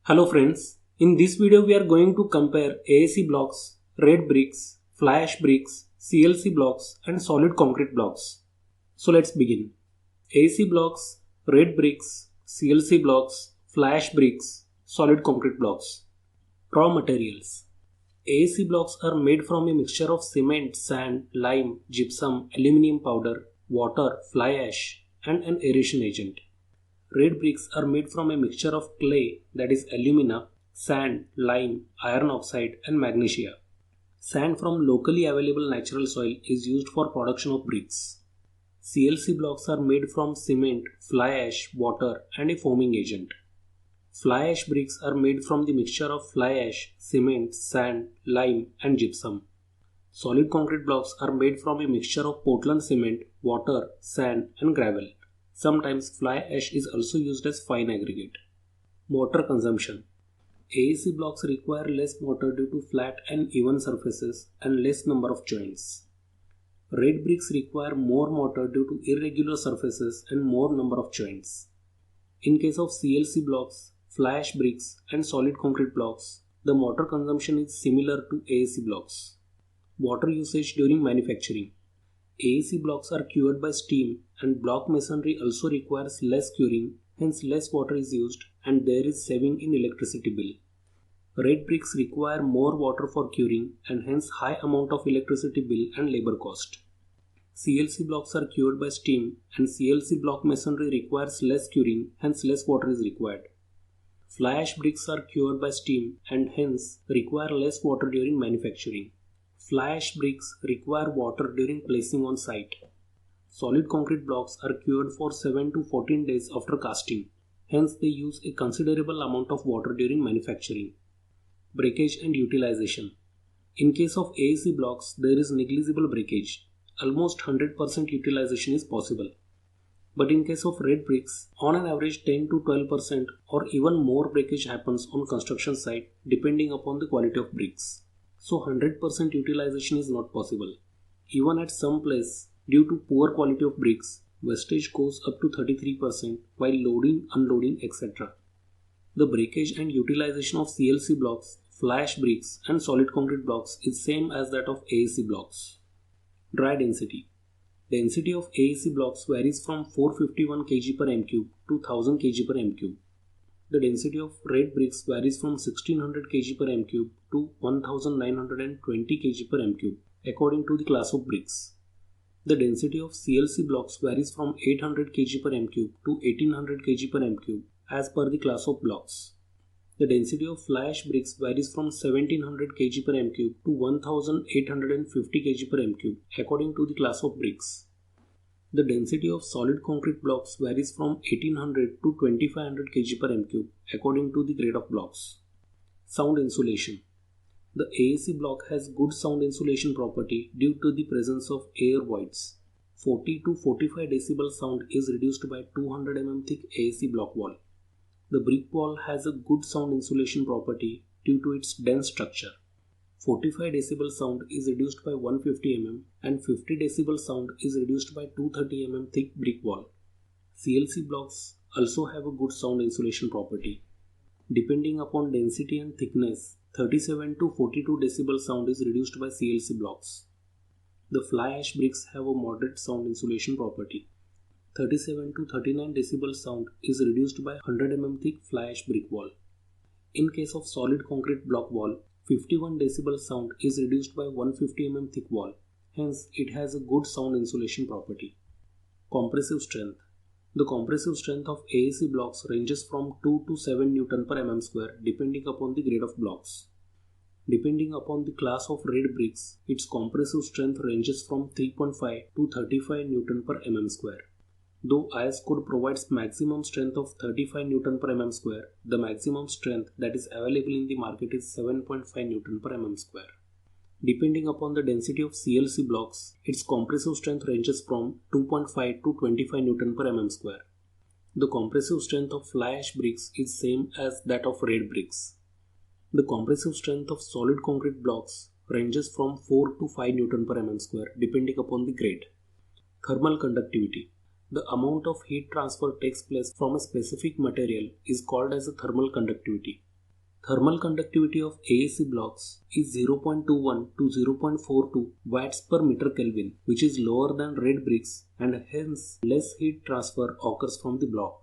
Hello friends, in this video we are going to compare AAC blocks, red bricks, fly ash bricks, CLC blocks and solid concrete blocks. So let's begin. AAC blocks, red bricks, CLC blocks, fly ash bricks, solid concrete blocks. Raw materials. AAC blocks are made from a mixture of cement, sand, lime, gypsum, aluminium powder, water, fly ash and an aeration agent. Red bricks are made from a mixture of clay, that is alumina, sand, lime, iron oxide and magnesia. Sand from locally available natural soil is used for production of bricks. CLC blocks are made from cement, fly ash, water and a foaming agent. Fly ash bricks are made from the mixture of fly ash, cement, sand, lime and gypsum. Solid concrete blocks are made from a mixture of Portland cement, water, sand and gravel. Sometimes fly ash is also used as fine aggregate. Mortar consumption. AAC blocks require less mortar due to flat and even surfaces and less number of joints. Red bricks require more mortar due to irregular surfaces and more number of joints. In case of CLC blocks, fly ash bricks and solid concrete blocks, the mortar consumption is similar to AAC blocks. Water usage during manufacturing. AAC blocks are cured by steam and block masonry also requires less curing, hence less water is used and there is saving in electricity bill. Red bricks require more water for curing and hence high amount of electricity bill and labor cost. CLC blocks are cured by steam and CLC block masonry requires less curing, hence less water is required. Fly ash bricks are cured by steam and hence require less water during manufacturing. Fly ash bricks require water during placing on site. Solid concrete blocks are cured for 7 to 14 days after casting. Hence they use a considerable amount of water during manufacturing. Breakage and utilization. In case of AAC blocks, there is negligible breakage. Almost 100% utilization is possible. But in case of red bricks, on an average 10 to 12% or even more breakage happens on construction site depending upon the quality of bricks. So 100% utilization is not possible. Even at some place, due to poor quality of bricks, wastage goes up to 33% while loading, unloading, etc. The breakage and utilization of CLC blocks, fly ash bricks and solid concrete blocks is same as that of AAC blocks. Dry density. Density of AAC blocks varies from 451 kg per m3 to 1000 kg per m3. The density of red bricks varies from 1600 kg per m3 to 1920 kg per m3 according to the class of bricks. The density of CLC blocks varies from 800 kg per m3 to 1800 kg per m3 as per the class of blocks. The density of fly ash bricks varies from 1700 kg per m3 to 1850 kg per m3 according to the class of bricks. The density of solid concrete blocks varies from 1800 to 2500 kg per m3 according to the grade of blocks. Sound insulation. The AAC block has good sound insulation property due to the presence of air voids. 40 to 45 decibel sound is reduced by 200 mm thick AAC block wall. The brick wall has a good sound insulation property due to its dense structure. 45 decibel sound is reduced by 150 mm and 50 decibel sound is reduced by 230 mm thick brick wall. CLC blocks also have a good sound insulation property. Depending upon density and thickness, 37 to 42 decibel sound is reduced by CLC blocks. The fly ash bricks have a moderate sound insulation property. 37 to 39 decibel sound is reduced by 100 mm thick fly ash brick wall. In case of solid concrete block wall, 51 decibel sound is reduced by 150 mm thick wall, hence it has a good sound insulation property. Compressive strength. The compressive strength of AAC blocks ranges from 2 to 7 Newton per mm square depending upon the grade of blocks. Depending upon the class of red bricks, its compressive strength ranges from 3.5 to 35 Newton per mm square. Though IS code provides maximum strength of 35 Newton per mm square, the maximum strength that is available in the market is 7.5 Newton per mm square. Depending upon the density of CLC blocks, its compressive strength ranges from 2.5 to 25 Newton per mm square. The compressive strength of fly ash bricks is same as that of red bricks. The compressive strength of solid concrete blocks ranges from 4 to 5 Newton per mm square depending upon the grade. Thermal conductivity. The amount of heat transfer takes place from a specific material is called as a thermal conductivity. Thermal conductivity of AAC blocks is 0.21 to 0.42 watts per meter Kelvin, which is lower than red bricks and hence less heat transfer occurs from the block.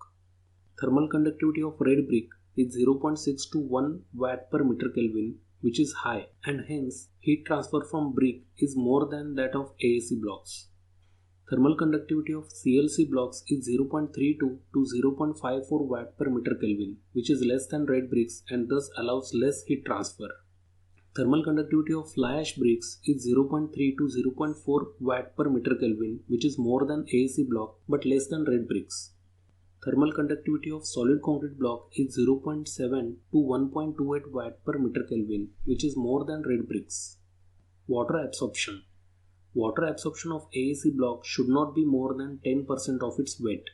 Thermal conductivity of red brick is 0.6 to 1 watt per meter Kelvin, which is high, and hence heat transfer from brick is more than that of AAC blocks. Thermal conductivity of CLC blocks is 0.32 to 0.54 watt per meter Kelvin, which is less than red bricks and thus allows less heat transfer. Thermal conductivity of fly ash bricks is 0.3 to 0.4 watt per meter Kelvin, which is more than AAC block but less than red bricks. Thermal conductivity of solid concrete block is 0.7 to 1.28 watt per meter Kelvin, which is more than red bricks. Water absorption. Water absorption of AAC block should not be more than 10% of its weight.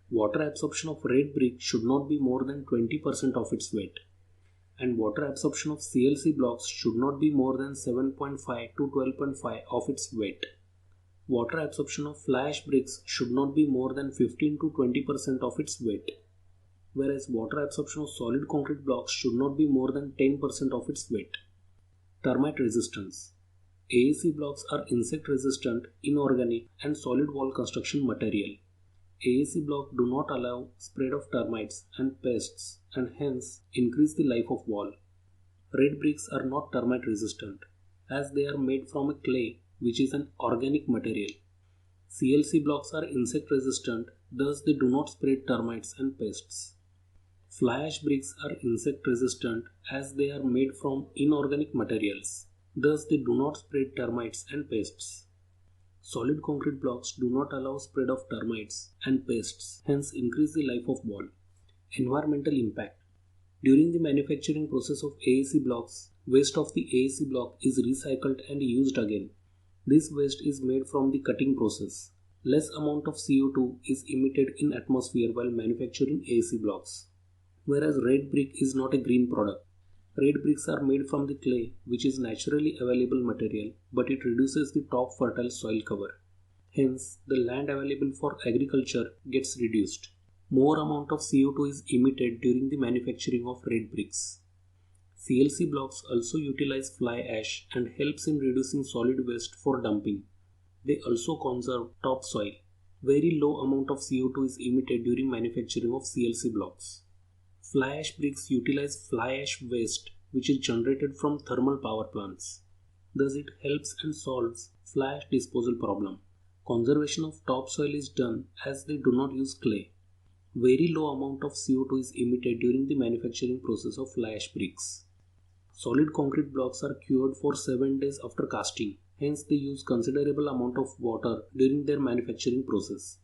Water absorption of red brick should not be more than 20% of its weight. And water absorption of CLC blocks should not be more than 7.5 to 12.5 of its weight. Water absorption of fly ash bricks should not be more than 15 to 20% of its weight. Whereas water absorption of solid concrete blocks should not be more than 10% of its weight. Termite resistance. AAC blocks are insect resistant, inorganic and solid wall construction material. AAC blocks do not allow spread of termites and pests and hence increase the life of wall. Red bricks are not termite resistant as they are made from a clay which is an organic material. CLC blocks are insect resistant, thus they do not spread termites and pests. Fly ash bricks are insect resistant as they are made from inorganic materials. Thus, they do not spread termites and pests. Solid concrete blocks do not allow spread of termites and pests, hence increase the life of wall. Environmental impact. During the manufacturing process of AAC blocks, waste of the AAC block is recycled and used again. This waste is made from the cutting process. Less amount of CO2 is emitted in atmosphere while manufacturing AAC blocks. Whereas red brick is not a green product. Red bricks are made from the clay, which is naturally available material, but it reduces the top fertile soil cover. Hence, the land available for agriculture gets reduced. More amount of CO2 is emitted during the manufacturing of red bricks. CLC blocks also utilize fly ash and helps in reducing solid waste for dumping. They also conserve topsoil. Very low amount of CO2 is emitted during manufacturing of CLC blocks. Fly ash bricks utilize fly ash waste which is generated from thermal power plants. Thus it helps and solves fly ash disposal problem. Conservation of topsoil is done as they do not use clay. Very low amount of CO2 is emitted during the manufacturing process of fly ash bricks. Solid concrete blocks are cured for 7 days after casting. Hence they use considerable amount of water during their manufacturing process.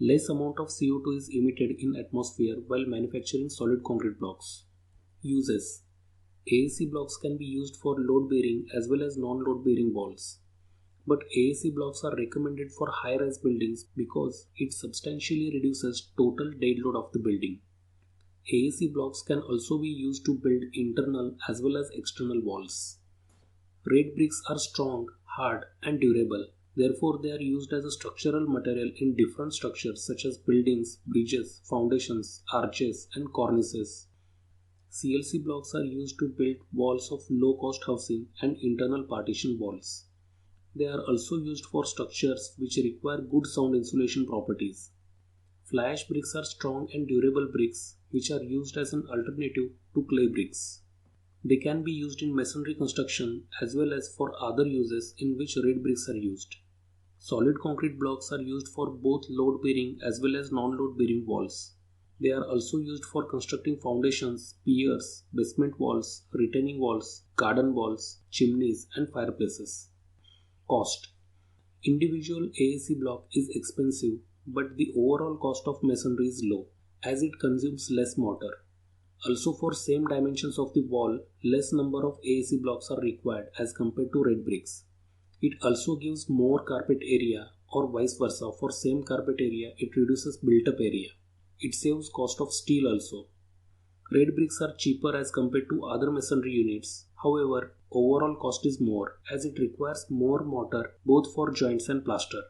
Less amount of CO2 is emitted in atmosphere while manufacturing solid concrete blocks. Uses. AAC blocks can be used for load-bearing as well as non-load-bearing walls. But AAC blocks are recommended for high-rise buildings because it substantially reduces total dead load of the building. AAC blocks can also be used to build internal as well as external walls. Red bricks are strong, hard and durable. Therefore, they are used as a structural material in different structures such as buildings, bridges, foundations, arches, and cornices. CLC blocks are used to build walls of low-cost housing and internal partition walls. They are also used for structures which require good sound insulation properties. Fly ash bricks are strong and durable bricks which are used as an alternative to clay bricks. They can be used in masonry construction as well as for other uses in which red bricks are used. Solid concrete blocks are used for both load-bearing as well as non-load-bearing walls. They are also used for constructing foundations, piers, basement walls, retaining walls, garden walls, chimneys, and fireplaces. Cost. Individual AAC block is expensive, but the overall cost of masonry is low as it consumes less mortar. Also, for same dimensions of the wall, less number of AAC blocks are required as compared to red bricks. It also gives more carpet area, or vice versa. For same carpet area, it reduces built-up area. It saves cost of steel also. Red bricks are cheaper as compared to other masonry units. However, overall cost is more as it requires more mortar both for joints and plaster.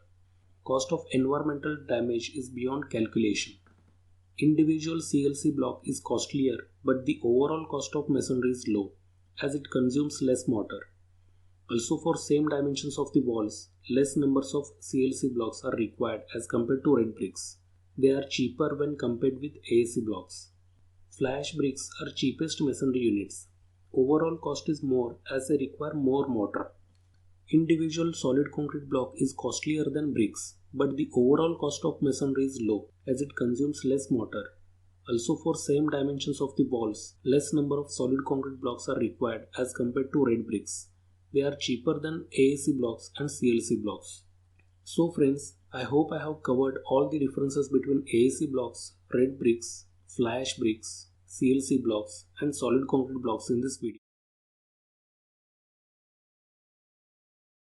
Cost of environmental damage is beyond calculation. Individual CLC block is costlier, but the overall cost of masonry is low as it consumes less mortar. Also, for same dimensions of the walls, less numbers of CLC blocks are required as compared to red bricks. They are cheaper when compared with AAC blocks. Flash bricks are cheapest masonry units. Overall cost is more as they require more mortar. Individual solid concrete block is costlier than bricks, but the overall cost of masonry is low as it consumes less mortar. Also, for same dimensions of the walls, less number of solid concrete blocks are required as compared to red bricks. They are cheaper than AAC blocks and CLC blocks. So friends, I hope I have covered all the differences between AAC blocks, red bricks, flash bricks, CLC blocks and solid concrete blocks in this video.